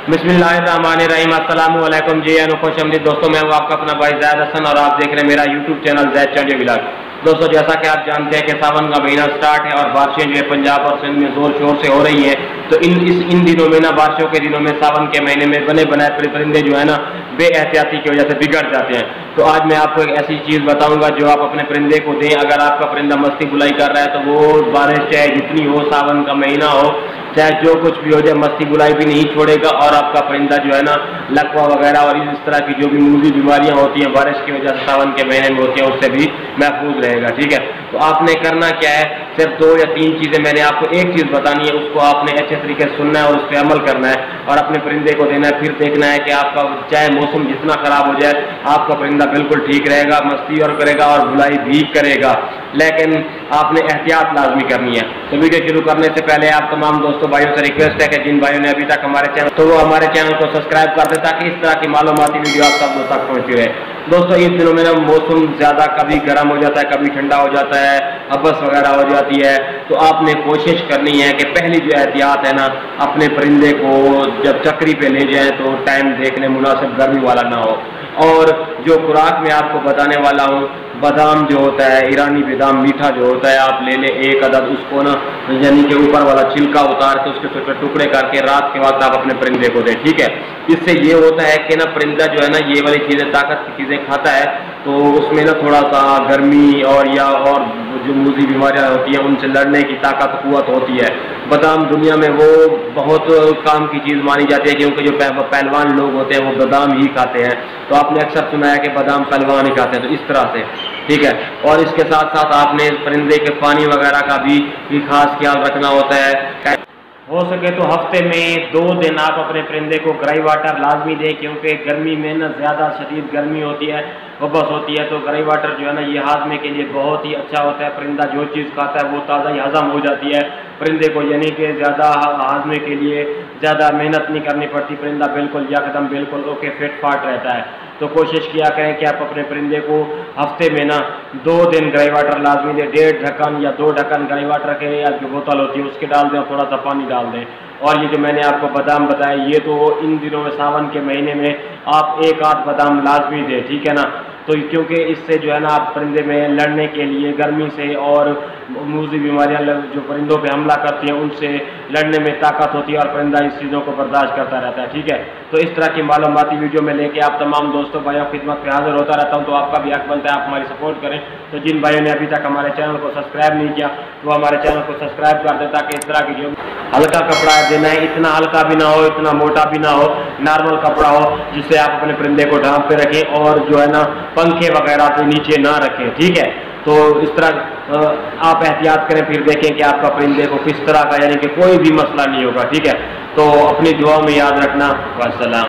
बिस्मिल्लाहिर्रहमानिर्रहीम। अस्सलामु अलैकुम जी खुशअमदीद दोस्तों, मैं हूँ आपका अपना भाई ज़ैद हसन और आप देख रहे हैं मेरा यूट्यूब चैनल ज़ैद चंडी व्लॉग। दोस्तों, जैसा कि आप जानते हैं कि सावन का महीना स्टार्ट है और बारिशें जो है पंजाब और सिंध में ज़ोर शोर से हो रही हैं। तो इन दिनों में ना, बारिशों के दिनों में, सावन के महीने में बने बनाए परिंदे जो है ना बेएहतियाती की वजह से बिगड़ जाते हैं। तो आज मैं आपको एक ऐसी चीज़ बताऊंगा जो आप अपने परिंदे को दें। अगर आपका परिंदा मस्ती बुलाई कर रहा है तो वो बारिश चाहे जितनी हो, सावन का महीना हो, चाहे जो कुछ भी हो जाए, मस्ती बुलाई भी नहीं छोड़ेगा और आपका परिंदा जो है ना लकवा वगैरह और इस तरह की जो भी मूजी बीमारियां होती हैं बारिश की वजह से सावन के महीने में होती हैं उससे भी महफूज रहेगा। ठीक है, तो आपने करना क्या है, सिर्फ 2 या 3 चीज़ें मैंने आपको एक चीज़ बतानी है, उसको आपने अच्छे तरीके से सुनना है और उस पर अमल करना है और अपने परिंदे को देना है। फिर देखना है कि आपका चाहे मौसम जितना खराब हो जाए आपका परिंदा बिल्कुल ठीक रहेगा, मस्ती और करेगा और बुलाई भी करेगा। लेकिन आपने एहतियात लाजमी करनी है। तो वीडियो शुरू करने से पहले आप तमाम दोस्तों भाइयों से रिक्वेस्ट है कि जिन भाइयों ने अभी तक हमारे चैनल तो वो हमारे चैनल को सब्सक्राइब कर दे ताकि इस तरह की मालूमाती वीडियो आप सब तक पहुंची रहे। दोस्तों, इस दिनों में ना मौसम ज़्यादा कभी गर्म हो जाता है, कभी ठंडा हो जाता है, हबस वगैरह हो जाती है। तो आपने कोशिश करनी है कि पहली जो एहतियात है ना, अपने परिंदे को जब चक्री पे ले जाएं तो टाइम देखने मुनासिब गर्मी वाला ना हो। और जो खुराक मैं आपको बताने वाला हूँ, बादाम जो होता है, ईरानी बादाम मीठा जो होता है, आप ले लें 1 अदद। उसको ना यानी कि ऊपर वाला छिलका उतार के उसके छोटे टुकड़े करके रात के वक्त आप अपने परिंदे को दें। ठीक है, इससे ये होता है कि ना परिंदा जो है ना ये वाली चीज़ें, ताकत की चीज़ें खाता है तो उसमें ना थोड़ा सा गर्मी और जो मूजी बीमारियाँ होती हैं उनसे लड़ने की ताकत कुव्वत होती है। बादाम दुनिया में वो बहुत काम की चीज़ मानी जाती है क्योंकि जो पहलवान लोग होते हैं वो बादाम ही खाते हैं। तो आपने अक्सर सुना है कि बादाम पहलवान ही खाते हैं, तो इस तरह से। ठीक है, और इसके साथ साथ आपने परिंदे के पानी वगैरह का भी खास ख्याल रखना होता है। हो सके तो हफ्ते में 2 दिन आप अपने परिंदे को ग्राई वाटर लाजमी दें क्योंकि गर्मी में ना ज़्यादा शदीद गर्मी होती है, उबस होती है। तो ग्राई वाटर जो है ना ये हाजमे के लिए बहुत ही अच्छा होता है। परिंदा जो चीज़ खाता है वो ताज़ा ही हज़म हो जाती है परिंदे को, यानी कि ज़्यादा हाजमे के लिए ज़्यादा मेहनत नहीं करनी पड़ती। परिंदा बिल्कुल यकदम बिल्कुल ओके फिट फाट रहता है। तो कोशिश किया करें कि आप अपने परिंदे को हफ्ते में ना 2 दिन ग्राई वाटर लाजमी दें। 1.5 ढक्कन या 2 ढक्कन ग्राई वाटर के या जो बोतल होती है उसके डाल दें और थोड़ा सा पानी डाल दें। और ये जो मैंने आपको बादाम बताया ये तो इन दिनों में सावन के महीने में आप 1 आध बादाम लाजमी दें। ठीक है ना, तो क्योंकि इससे जो है ना आप परिंदे में लड़ने के लिए गर्मी से और मूजी बीमारियां जो परिंदों पे हमला करती हैं उनसे लड़ने में ताकत होती है और परिंदा इस चीज़ों को बर्दाश्त करता रहता है। ठीक है, तो इस तरह की मालूमाती वीडियो में लेके आप तमाम दोस्तों भाइयों की खिदमत पे हाजिर होता रहता हूं। तो आपका भी हक बनता है आप हमारी सपोर्ट करें। तो जिन भाइयों ने अभी तक हमारे चैनल को सब्सक्राइब नहीं किया वो हमारे चैनल को सब्सक्राइब कर दें ताकि इस तरह की जो हल्का कपड़ा देना है, इतना हल्का भी ना हो, इतना मोटा भी ना हो, नॉर्मल कपड़ा हो जिससे आप अपने परिंदे को ढांप पे रखें और जो है ना पंखे वगैरह के नीचे ना रखें। ठीक है, तो इस तरह आप एहतियात करें, फिर देखें कि आपका परिंदे को किस तरह का यानी कि कोई भी मसला नहीं होगा। ठीक है, तो अपनी दुआ में याद रखना। वस्सलाम।